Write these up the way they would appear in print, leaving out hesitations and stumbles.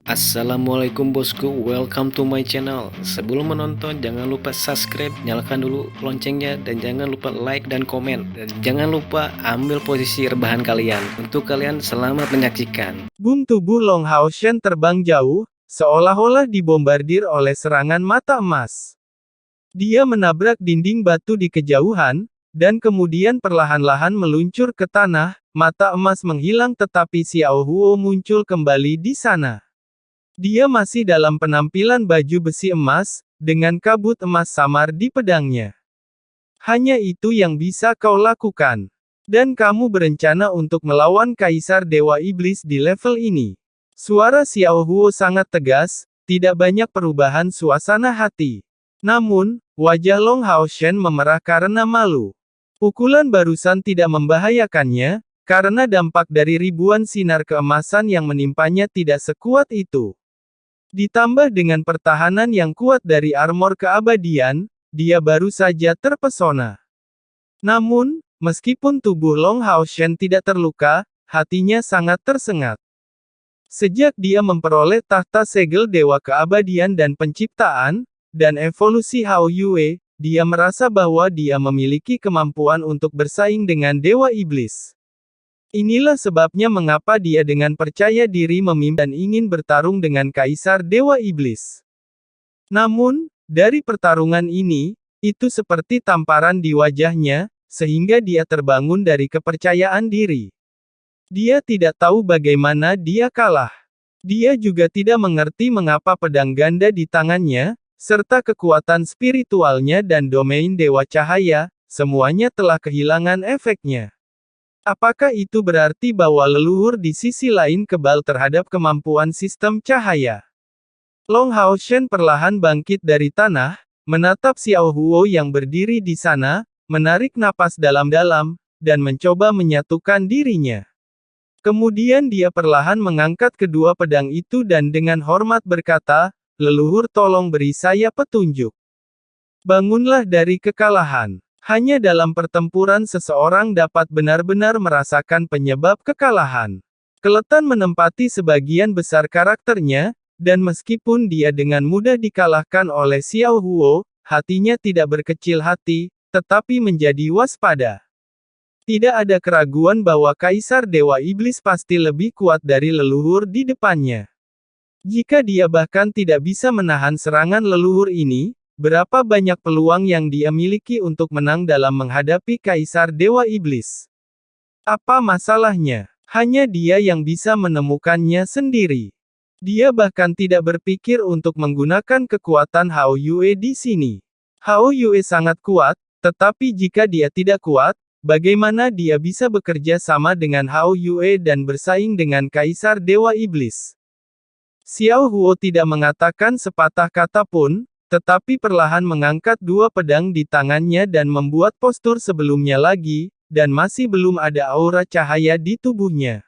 Assalamualaikum bosku, welcome to my channel. Sebelum menonton jangan lupa subscribe, nyalakan dulu loncengnya, dan jangan lupa like dan komen. Dan jangan lupa ambil posisi rebahan kalian. Untuk kalian selamat menyaksikan. Boom, tubuh Long Hao Shen terbang jauh, seolah-olah dibombardir oleh serangan mata emas. Dia menabrak dinding batu di kejauhan, dan kemudian perlahan-lahan meluncur ke tanah. Mata emas menghilang tetapi Xiao Huo muncul kembali di sana. Dia masih dalam penampilan baju besi emas, dengan kabut emas samar di pedangnya. Hanya itu yang bisa kau lakukan. Dan kamu berencana untuk melawan Kaisar Dewa Iblis di level ini. Suara Xiao Huo sangat tegas, tidak banyak perubahan suasana hati. Namun, wajah Long Hao Shen memerah karena malu. Pukulan barusan tidak membahayakannya, karena dampak dari ribuan sinar keemasan yang menimpanya tidak sekuat itu. Ditambah dengan pertahanan yang kuat dari armor keabadian, dia baru saja terpesona. Namun, meskipun tubuh Long Hao Shen tidak terluka, hatinya sangat tersengat. Sejak dia memperoleh tahta segel Dewa Keabadian dan Penciptaan, dan evolusi Hao Yue, dia merasa bahwa dia memiliki kemampuan untuk bersaing dengan Dewa Iblis. Inilah sebabnya mengapa dia dengan percaya diri memimpin dan ingin bertarung dengan Kaisar Dewa Iblis. Namun, dari pertarungan ini, itu seperti tamparan di wajahnya, sehingga dia terbangun dari kepercayaan diri. Dia tidak tahu bagaimana dia kalah. Dia juga tidak mengerti mengapa pedang ganda di tangannya, serta kekuatan spiritualnya dan domain Dewa Cahaya, semuanya telah kehilangan efeknya. Apakah itu berarti bahwa leluhur di sisi lain kebal terhadap kemampuan sistem cahaya? Long Hao Shen perlahan bangkit dari tanah, menatap Xiao Huo yang berdiri di sana, menarik napas dalam-dalam, dan mencoba menyatukan dirinya. Kemudian dia perlahan mengangkat kedua pedang itu dan dengan hormat berkata, "Leluhur tolong beri saya petunjuk. Bangunlah dari kekalahan. Hanya dalam pertempuran seseorang dapat benar-benar merasakan penyebab kekalahan." Keletan menempati sebagian besar karakternya, dan meskipun dia dengan mudah dikalahkan oleh Xiao Huo, hatinya tidak berkecil hati, tetapi menjadi waspada. Tidak ada keraguan bahwa Kaisar Dewa Iblis pasti lebih kuat dari leluhur di depannya. Jika dia bahkan tidak bisa menahan serangan leluhur ini, berapa banyak peluang yang dia miliki untuk menang dalam menghadapi Kaisar Dewa Iblis? Apa masalahnya? Hanya dia yang bisa menemukannya sendiri. Dia bahkan tidak berpikir untuk menggunakan kekuatan Hao Yue di sini. Hao Yue sangat kuat, tetapi jika dia tidak kuat, bagaimana dia bisa bekerja sama dengan Hao Yue dan bersaing dengan Kaisar Dewa Iblis? Xiao Huo tidak mengatakan sepatah kata pun, tetapi perlahan mengangkat dua pedang di tangannya dan membuat postur sebelumnya lagi, dan masih belum ada aura cahaya di tubuhnya.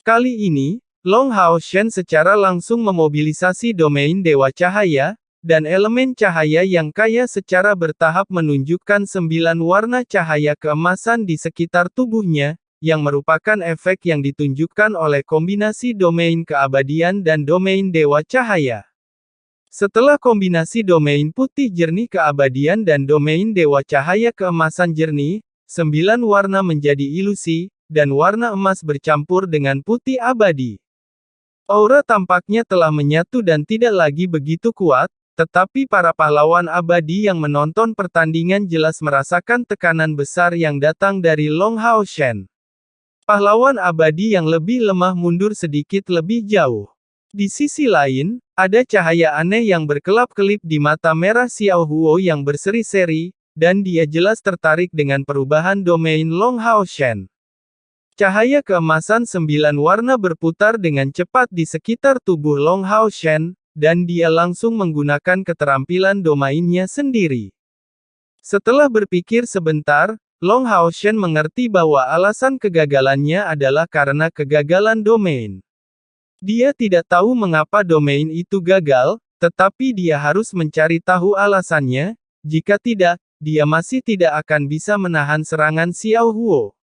Kali ini, Long Hao Shen secara langsung memobilisasi domain Dewa Cahaya, dan elemen cahaya yang kaya secara bertahap menunjukkan 9 warna cahaya keemasan di sekitar tubuhnya, yang merupakan efek yang ditunjukkan oleh kombinasi domain keabadian dan domain Dewa Cahaya. Setelah kombinasi domain putih jernih keabadian dan domain Dewa Cahaya keemasan jernih, 9 warna menjadi ilusi, dan warna emas bercampur dengan putih abadi. Aura tampaknya telah menyatu dan tidak lagi begitu kuat, tetapi para pahlawan abadi yang menonton pertandingan jelas merasakan tekanan besar yang datang dari Long Hao Shen. Pahlawan abadi yang lebih lemah mundur sedikit lebih jauh. Di sisi lain, ada cahaya aneh yang berkelap-kelip di mata merah Xiao Huo yang berseri-seri, dan dia jelas tertarik dengan perubahan domain Long Hao Shen. Cahaya keemasan 9 warna berputar dengan cepat di sekitar tubuh Long Hao Shen, dan dia langsung menggunakan keterampilan domainnya sendiri. Setelah berpikir sebentar, Long Hao Shen mengerti bahwa alasan kegagalannya adalah karena kegagalan domain. Dia tidak tahu mengapa domain itu gagal, tetapi dia harus mencari tahu alasannya, jika tidak, dia masih tidak akan bisa menahan serangan Xiao Huo.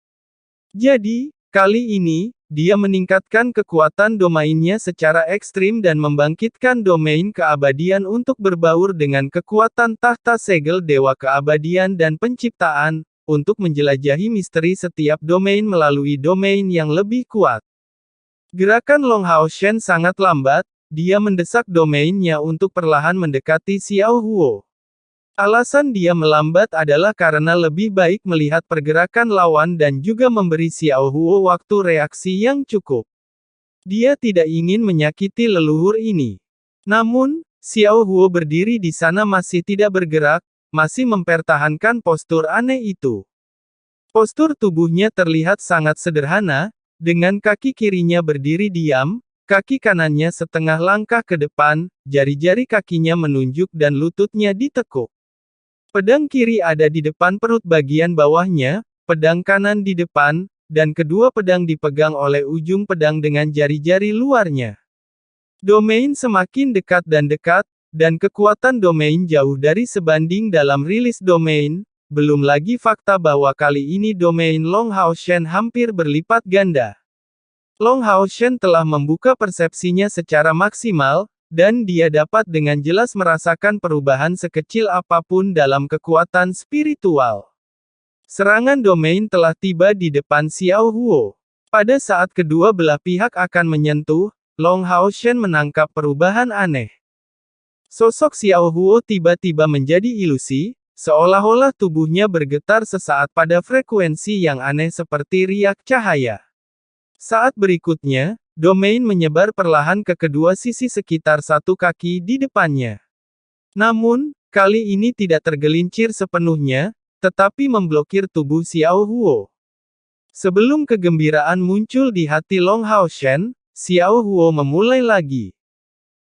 Jadi, kali ini, dia meningkatkan kekuatan domainnya secara ekstrim dan membangkitkan domain keabadian untuk berbaur dengan kekuatan tahta segel dewa keabadian dan penciptaan, untuk menjelajahi misteri setiap domain melalui domain yang lebih kuat. Gerakan Long Hao Shen sangat lambat, dia mendesak domainnya untuk perlahan mendekati Xiao Huo. Alasan dia melambat adalah karena lebih baik melihat pergerakan lawan dan juga memberi Xiao Huo waktu reaksi yang cukup. Dia tidak ingin menyakiti leluhur ini. Namun, Xiao Huo berdiri di sana masih tidak bergerak, masih mempertahankan postur aneh itu. Postur tubuhnya terlihat sangat sederhana, dengan kaki kirinya berdiri diam, kaki kanannya setengah langkah ke depan, jari-jari kakinya menunjuk dan lututnya ditekuk. Pedang kiri ada di depan perut bagian bawahnya, pedang kanan di depan, dan kedua pedang dipegang oleh ujung pedang dengan jari-jari luarnya. Domain semakin dekat, dan kekuatan domain jauh dari sebanding dalam rilis domain, belum lagi fakta bahwa kali ini domain Long Hao Shen hampir berlipat ganda. Long Hao Shen telah membuka persepsinya secara maksimal, dan dia dapat dengan jelas merasakan perubahan sekecil apapun dalam kekuatan spiritual. Serangan domain telah tiba di depan Xiao Huo. Pada saat kedua belah pihak akan menyentuh, Long Hao Shen menangkap perubahan aneh. Sosok Xiao Huo tiba-tiba menjadi ilusi, seolah-olah tubuhnya bergetar sesaat pada frekuensi yang aneh seperti riak cahaya. Saat berikutnya, domain menyebar perlahan ke kedua sisi sekitar satu kaki di depannya. Namun, kali ini tidak tergelincir sepenuhnya, tetapi memblokir tubuh Xiao Huo. Sebelum kegembiraan muncul di hati Long Hao Shen, Xiao Huo memulai lagi.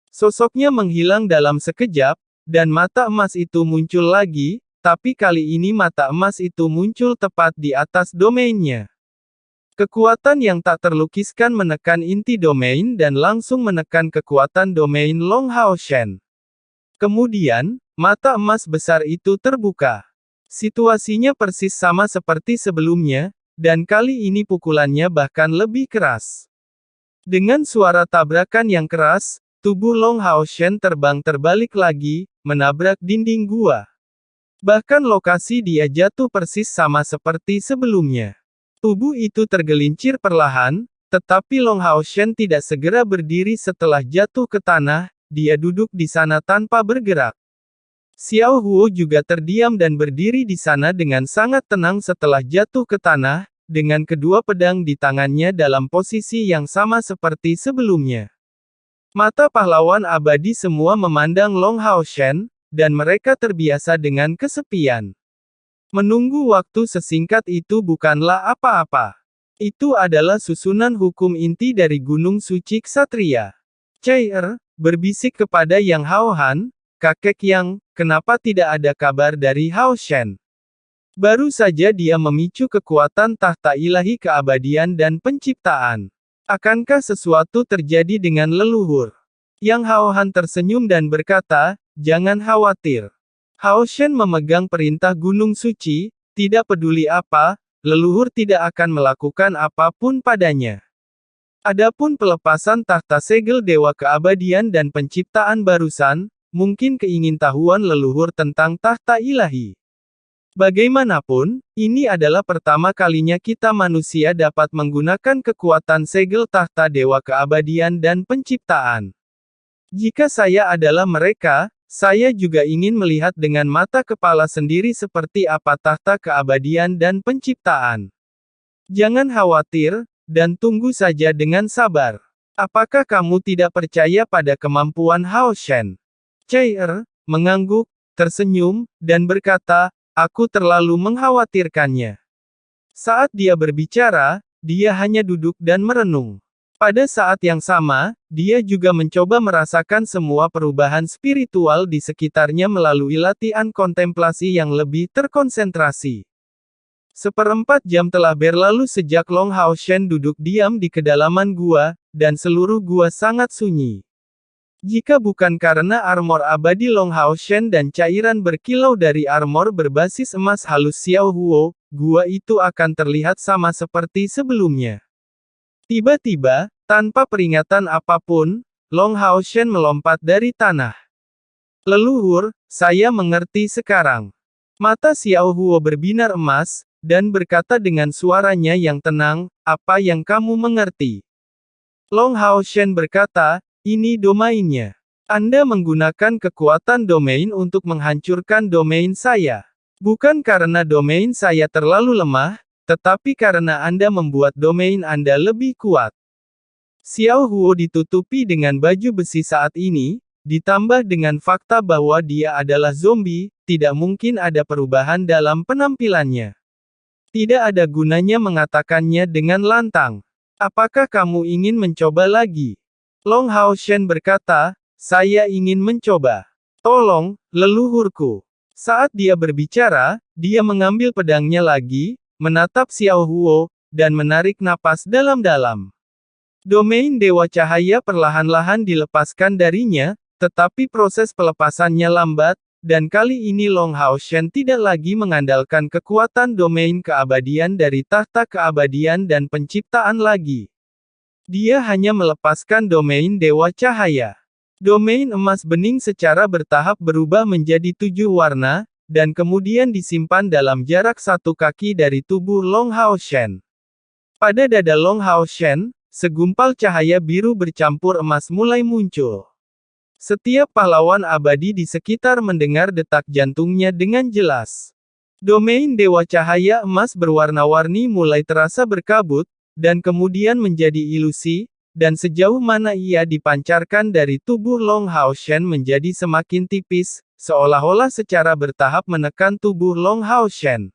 Sosoknya menghilang dalam sekejap, dan mata emas itu muncul lagi, tapi kali ini mata emas itu muncul tepat di atas domainnya. Kekuatan yang tak terlukiskan menekan inti domain dan langsung menekan kekuatan domain Long Hao Shen. Kemudian, mata emas besar itu terbuka. Situasinya persis sama seperti sebelumnya, dan kali ini pukulannya bahkan lebih keras. Dengan suara tabrakan yang keras, tubuh Long Hao Shen terbang terbalik lagi, menabrak dinding gua. Bahkan lokasi dia jatuh persis sama seperti sebelumnya. Tubuh itu tergelincir perlahan, tetapi Long Hao Shen tidak segera berdiri setelah jatuh ke tanah, dia duduk di sana tanpa bergerak. Xiao Huo juga terdiam dan berdiri di sana dengan sangat tenang setelah jatuh ke tanah, dengan kedua pedang di tangannya dalam posisi yang sama seperti sebelumnya. Mata pahlawan abadi semua memandang Long Hao Shen, dan mereka terbiasa dengan kesepian. Menunggu waktu sesingkat itu bukanlah apa-apa. Itu adalah susunan hukum inti dari Gunung Suci Ksatria. Chair berbisik kepada Yang Hao Han, kakek Yang, kenapa tidak ada kabar dari Hao Shen? Baru saja dia memicu kekuatan tahta ilahi keabadian dan penciptaan. Akankah sesuatu terjadi dengan leluhur? Yang Hao Han tersenyum dan berkata, jangan khawatir. Hao Shen memegang perintah Gunung Suci, tidak peduli apa, leluhur tidak akan melakukan apapun padanya. Adapun pelepasan tahta segel dewa keabadian dan penciptaan barusan, mungkin keingintahuan leluhur tentang tahta ilahi. Bagaimanapun, ini adalah pertama kalinya kita manusia dapat menggunakan kekuatan segel tahta dewa keabadian dan penciptaan. Jika saya adalah mereka, saya juga ingin melihat dengan mata kepala sendiri seperti apa tahta keabadian dan penciptaan. Jangan khawatir, dan tunggu saja dengan sabar. Apakah kamu tidak percaya pada kemampuan Hao Shen? Chair mengangguk, tersenyum, dan berkata, aku terlalu mengkhawatirkannya. Saat dia berbicara, dia hanya duduk dan merenung. Pada saat yang sama, dia juga mencoba merasakan semua perubahan spiritual di sekitarnya melalui latihan kontemplasi yang lebih terkonsentrasi. 1/4 jam telah berlalu sejak Long Hao Shen duduk diam di kedalaman gua, dan seluruh gua sangat sunyi. Jika bukan karena armor abadi Long Hao Shen dan cairan berkilau dari armor berbasis emas halus Xiao Huo, gua itu akan terlihat sama seperti sebelumnya. Tiba-tiba, tanpa peringatan apapun, Long Hao Shen melompat dari tanah. Leluhur, saya mengerti sekarang. Mata Xiao Huo berbinar emas, dan berkata dengan suaranya yang tenang, apa yang kamu mengerti? Long Hao Shen berkata, ini domainnya. Anda menggunakan kekuatan domain untuk menghancurkan domain saya. Bukan karena domain saya terlalu lemah, tetapi karena Anda membuat domain Anda lebih kuat. Xiao Huo ditutupi dengan baju besi saat ini, ditambah dengan fakta bahwa dia adalah zombie, tidak mungkin ada perubahan dalam penampilannya. Tidak ada gunanya mengatakannya dengan lantang. Apakah kamu ingin mencoba lagi? Long Hao Shen berkata, saya ingin mencoba. Tolong, leluhurku. Saat dia berbicara, dia mengambil pedangnya lagi, menatap Xiao Huo, dan menarik napas dalam-dalam. Domain Dewa Cahaya perlahan-lahan dilepaskan darinya, tetapi proses pelepasannya lambat, dan kali ini Long Hao Shen tidak lagi mengandalkan kekuatan domain keabadian dari tahta keabadian dan penciptaan lagi. Dia hanya melepaskan domain Dewa Cahaya. Domain emas bening secara bertahap berubah menjadi 7 warna, dan kemudian disimpan dalam jarak 1 kaki dari tubuh Long Hao Shen. Pada dada Long Hao Shen, segumpal cahaya biru bercampur emas mulai muncul. Setiap pahlawan abadi di sekitar mendengar detak jantungnya dengan jelas. Domain Dewa Cahaya emas berwarna-warni mulai terasa berkabut, dan kemudian menjadi ilusi, dan sejauh mana ia dipancarkan dari tubuh Long Hao Shen menjadi semakin tipis, seolah-olah secara bertahap menekan tubuh Long Hao Shen.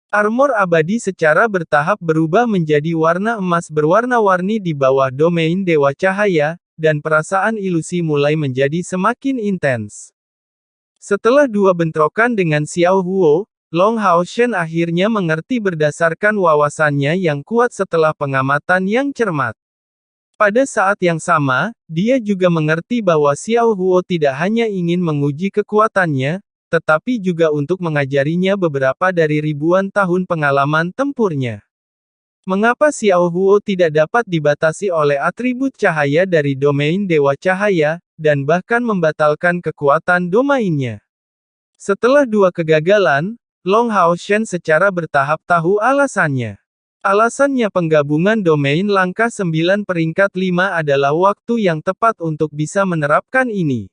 Armor abadi secara bertahap berubah menjadi warna emas berwarna-warni di bawah domain Dewa Cahaya, dan perasaan ilusi mulai menjadi semakin intens. Setelah 2 bentrokan dengan Xiao Huo, Long Hao Shen akhirnya mengerti berdasarkan wawasannya yang kuat setelah pengamatan yang cermat. Pada saat yang sama, dia juga mengerti bahwa Xiao Huo tidak hanya ingin menguji kekuatannya, tetapi juga untuk mengajarinya beberapa dari ribuan tahun pengalaman tempurnya. Mengapa Xiao Huo tidak dapat dibatasi oleh atribut cahaya dari domain Dewa Cahaya, dan bahkan membatalkan kekuatan domainnya? Setelah 2 kegagalan, Long Hao Shen secara bertahap tahu alasannya. Alasannya penggabungan domain langkah 9 peringkat 5 adalah waktu yang tepat untuk bisa menerapkan ini.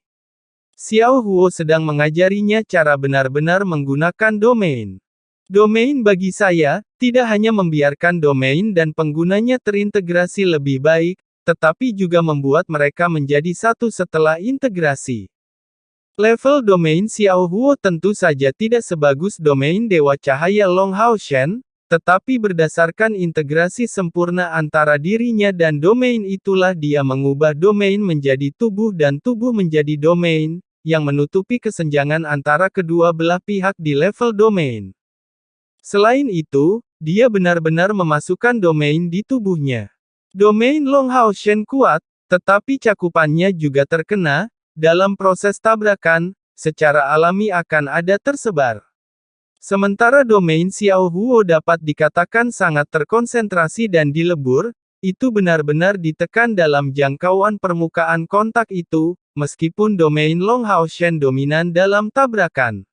Xiao Huo sedang mengajarinya cara benar-benar menggunakan domain. Domain bagi saya, tidak hanya membiarkan domain dan penggunanya terintegrasi lebih baik, tetapi juga membuat mereka menjadi satu setelah integrasi. Level domain Xiao Huo tentu saja tidak sebagus domain Dewa Cahaya Long Hao Shen, tetapi berdasarkan integrasi sempurna antara dirinya dan domain itulah dia mengubah domain menjadi tubuh dan tubuh menjadi domain, yang menutupi kesenjangan antara kedua belah pihak di level domain. Selain itu, dia benar-benar memasukkan domain di tubuhnya. Domain Long Hao Shen kuat, tetapi cakupannya juga terkena, dalam proses tabrakan, secara alami akan ada tersebar. Sementara domain Xiao Huo dapat dikatakan sangat terkonsentrasi dan dilebur, itu benar-benar ditekan dalam jangkauan permukaan kontak itu, meskipun domain Long Hao Shen dominan dalam tabrakan.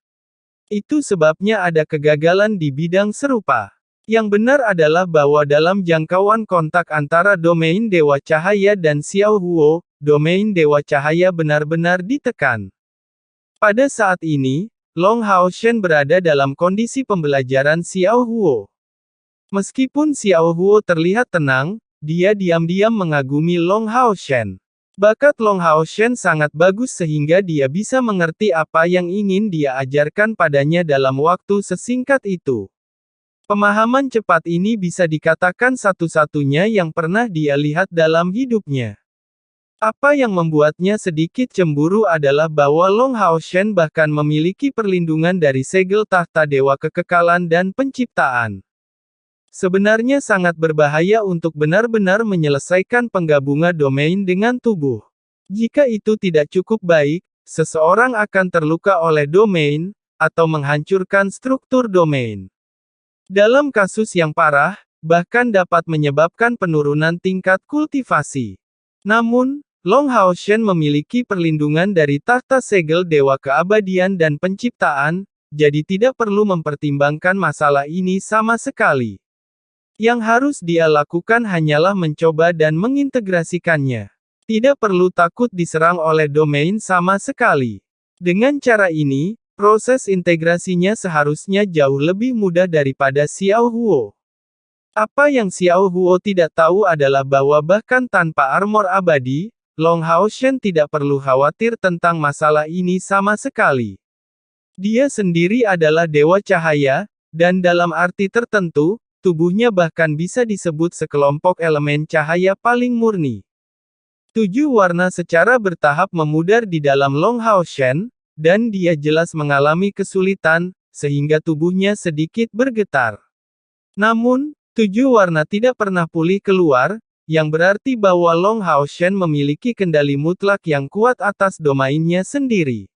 Itu sebabnya ada kegagalan di bidang serupa. Yang benar adalah bahwa dalam jangkauan kontak antara domain Dewa Cahaya dan Xiao Huo, domain Dewa Cahaya benar-benar ditekan. Pada saat ini, Long Hao Shen berada dalam kondisi pembelajaran Xiao Huo. Meskipun Xiao Huo terlihat tenang, dia diam-diam mengagumi Long Hao Shen. Bakat Long Hao Shen sangat bagus sehingga dia bisa mengerti apa yang ingin dia ajarkan padanya dalam waktu sesingkat itu. Pemahaman cepat ini bisa dikatakan satu-satunya yang pernah dia lihat dalam hidupnya. Apa yang membuatnya sedikit cemburu adalah bahwa Long Hao Shen bahkan memiliki perlindungan dari segel tahta Dewa Kekekalan dan Penciptaan. Sebenarnya sangat berbahaya untuk benar-benar menyelesaikan penggabungan domain dengan tubuh. Jika itu tidak cukup baik, seseorang akan terluka oleh domain, atau menghancurkan struktur domain. Dalam kasus yang parah, bahkan dapat menyebabkan penurunan tingkat kultivasi. Namun, Long Hao Shen memiliki perlindungan dari tahta segel Dewa Keabadian dan Penciptaan, jadi tidak perlu mempertimbangkan masalah ini sama sekali. Yang harus dia lakukan hanyalah mencoba dan mengintegrasikannya. Tidak perlu takut diserang oleh domain sama sekali. Dengan cara ini, proses integrasinya seharusnya jauh lebih mudah daripada Xiao Huo. Apa yang Xiao Huo tidak tahu adalah bahwa bahkan tanpa armor abadi, Long Hao Shen tidak perlu khawatir tentang masalah ini sama sekali. Dia sendiri adalah Dewa Cahaya, dan dalam arti tertentu, tubuhnya bahkan bisa disebut sekelompok elemen cahaya paling murni. 7 warna secara bertahap memudar di dalam Long Hao Shen, dan dia jelas mengalami kesulitan, sehingga tubuhnya sedikit bergetar. Namun, 7 warna tidak pernah pulih keluar, yang berarti bahwa Long Hao Shen memiliki kendali mutlak yang kuat atas domainnya sendiri.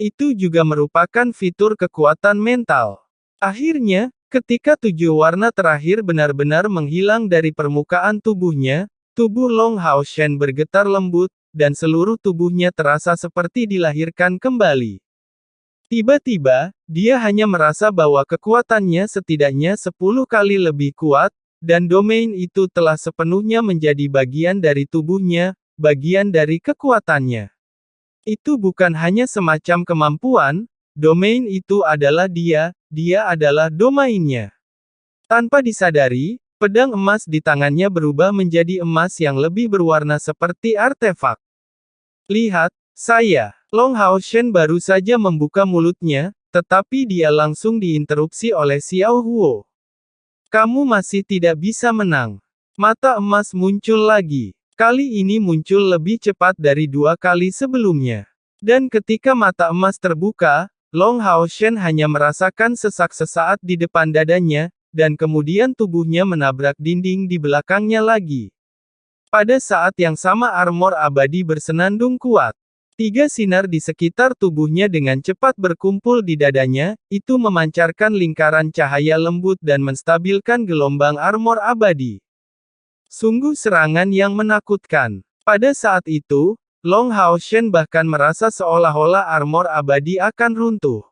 Itu juga merupakan fitur kekuatan mental. Akhirnya, ketika 7 warna terakhir benar-benar menghilang dari permukaan tubuhnya, tubuh Long Hao Shen bergetar lembut, dan seluruh tubuhnya terasa seperti dilahirkan kembali. Tiba-tiba, dia hanya merasa bahwa kekuatannya setidaknya 10 kali lebih kuat, dan domain itu telah sepenuhnya menjadi bagian dari tubuhnya, bagian dari kekuatannya. Itu bukan hanya semacam kemampuan, domain itu adalah dia adalah domainnya. Tanpa disadari, pedang emas di tangannya berubah menjadi emas yang lebih berwarna seperti artefak. Lihat, saya. Long Hao Shen baru saja membuka mulutnya, tetapi dia langsung diinterupsi oleh Xiao Huo. Kamu masih tidak bisa menang. Mata emas muncul lagi. Kali ini muncul lebih cepat dari 2 kali sebelumnya. Dan ketika mata emas terbuka, Long Hao Shen hanya merasakan sesak sesaat di depan dadanya, dan kemudian tubuhnya menabrak dinding di belakangnya lagi. Pada saat yang sama armor abadi bersenandung kuat. 3 sinar di sekitar tubuhnya dengan cepat berkumpul di dadanya, itu memancarkan lingkaran cahaya lembut dan menstabilkan gelombang armor abadi. Sungguh serangan yang menakutkan. Pada saat itu, Long Hao Shen bahkan merasa seolah-olah armor abadi akan runtuh.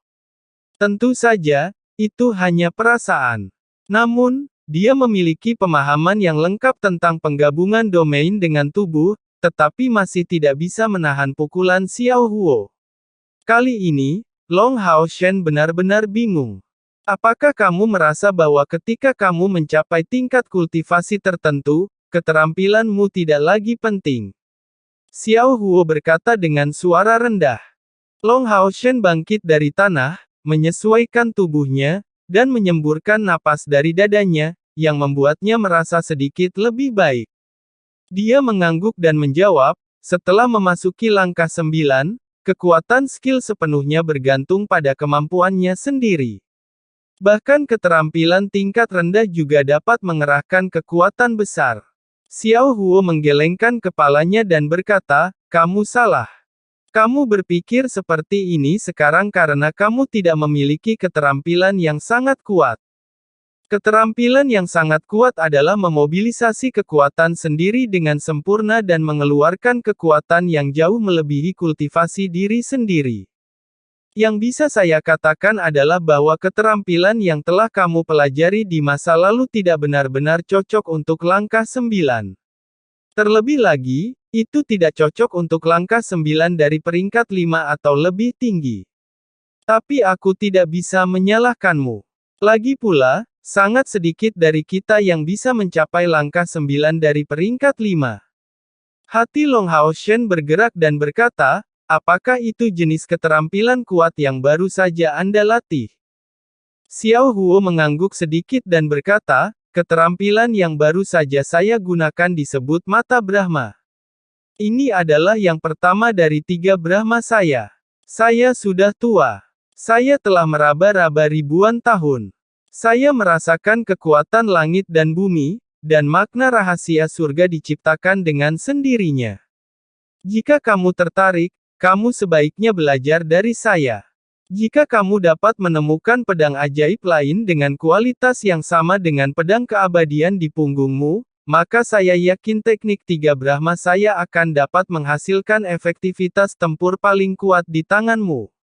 Tentu saja, itu hanya perasaan. Namun, dia memiliki pemahaman yang lengkap tentang penggabungan domain dengan tubuh, tetapi masih tidak bisa menahan pukulan Xiao Huo. Kali ini, Long Hao Shen benar-benar bingung. Apakah kamu merasa bahwa ketika kamu mencapai tingkat kultivasi tertentu, keterampilanmu tidak lagi penting? Xiao Huo berkata dengan suara rendah. Long Hao Shen bangkit dari tanah, menyesuaikan tubuhnya, dan menyemburkan napas dari dadanya, yang membuatnya merasa sedikit lebih baik. Dia mengangguk dan menjawab, setelah memasuki langkah 9, kekuatan skill sepenuhnya bergantung pada kemampuannya sendiri. Bahkan keterampilan tingkat rendah juga dapat mengerahkan kekuatan besar. Xiao Huo menggelengkan kepalanya dan berkata, kamu salah. Kamu berpikir seperti ini sekarang karena kamu tidak memiliki keterampilan yang sangat kuat. Keterampilan yang sangat kuat adalah memobilisasi kekuatan sendiri dengan sempurna dan mengeluarkan kekuatan yang jauh melebihi kultivasi diri sendiri. Yang bisa saya katakan adalah bahwa keterampilan yang telah kamu pelajari di masa lalu tidak benar-benar cocok untuk langkah 9. Terlebih lagi, itu tidak cocok untuk langkah 9 dari peringkat 5 atau lebih tinggi. Tapi aku tidak bisa menyalahkanmu. Lagi pula, sangat sedikit dari kita yang bisa mencapai langkah 9 dari peringkat 5. Hati Long Hao Shen bergerak dan berkata, apakah itu jenis keterampilan kuat yang baru saja Anda latih? Xiao Huo mengangguk sedikit dan berkata, keterampilan yang baru saja saya gunakan disebut Mata Brahma. Ini adalah yang pertama dari 3 Brahma saya. Saya sudah tua. Saya telah meraba-raba ribuan tahun. Saya merasakan kekuatan langit dan bumi, dan makna rahasia surga diciptakan dengan sendirinya. Jika kamu tertarik, kamu sebaiknya belajar dari saya. Jika kamu dapat menemukan pedang ajaib lain dengan kualitas yang sama dengan pedang keabadian di punggungmu, maka saya yakin teknik tiga Brahma saya akan dapat menghasilkan efektivitas tempur paling kuat di tanganmu.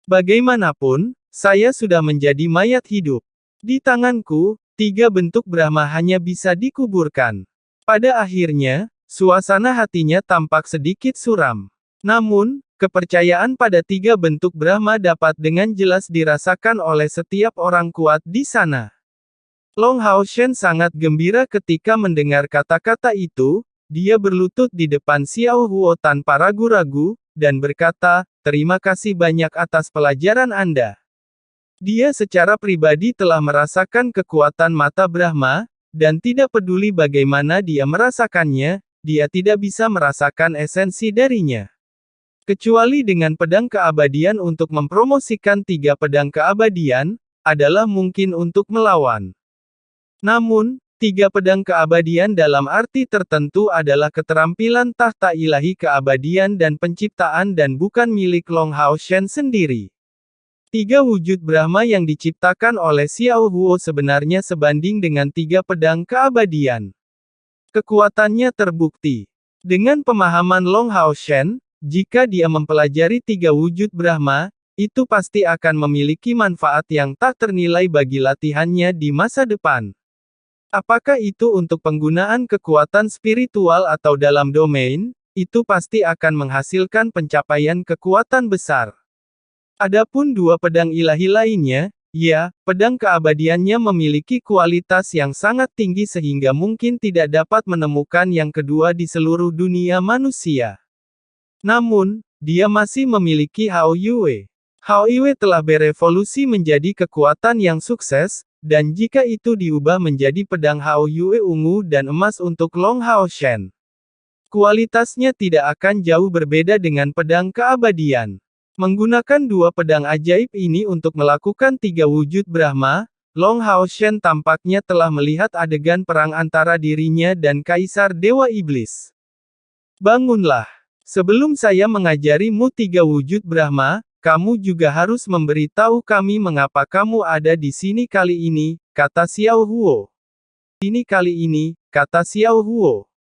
Bagaimanapun, saya sudah menjadi mayat hidup. Di tanganku, tiga bentuk Brahma hanya bisa dikuburkan. Pada akhirnya, suasana hatinya tampak sedikit suram. Namun, kepercayaan pada tiga bentuk Brahma dapat dengan jelas dirasakan oleh setiap orang kuat di sana. Long Hao Shen sangat gembira ketika mendengar kata-kata itu, dia berlutut di depan Xiao Huo tanpa ragu-ragu, dan berkata, "Terima kasih banyak atas pelajaran Anda." Dia secara pribadi telah merasakan kekuatan mata Brahma, dan tidak peduli bagaimana dia merasakannya, dia tidak bisa merasakan esensi darinya. Kecuali dengan pedang keabadian untuk mempromosikan tiga pedang keabadian, adalah mungkin untuk melawan. Namun, tiga pedang keabadian dalam arti tertentu adalah keterampilan tahta ilahi keabadian dan penciptaan dan bukan milik Long Hao Shen sendiri. Tiga wujud Brahma yang diciptakan oleh Xiao Huo sebenarnya sebanding dengan tiga pedang keabadian. Kekuatannya terbukti. Dengan pemahaman Long Hao Shen, jika dia mempelajari tiga wujud Brahma, itu pasti akan memiliki manfaat yang tak ternilai bagi latihannya di masa depan. Apakah itu untuk penggunaan kekuatan spiritual atau dalam domain, itu pasti akan menghasilkan pencapaian kekuatan besar. Adapun dua pedang ilahi lainnya, ya, pedang keabadiannya memiliki kualitas yang sangat tinggi sehingga mungkin tidak dapat menemukan yang kedua di seluruh dunia manusia. Namun, dia masih memiliki Hao Yue. Hao Yue telah berevolusi menjadi kekuatan yang sukses, dan jika itu diubah menjadi pedang Hao Yue ungu dan emas untuk Long Hao Shen, kualitasnya tidak akan jauh berbeda dengan pedang keabadian. Menggunakan dua pedang ajaib ini untuk melakukan tiga wujud Brahma, Long Hao Shen tampaknya telah melihat adegan perang antara dirinya dan Kaisar Dewa Iblis. Bangunlah. Sebelum saya mengajarimu tiga wujud Brahma, kamu juga harus memberitahu kami mengapa kamu ada di sini kali ini, kata Xiao Huo. Ini kali ini, kata Xiao Huo.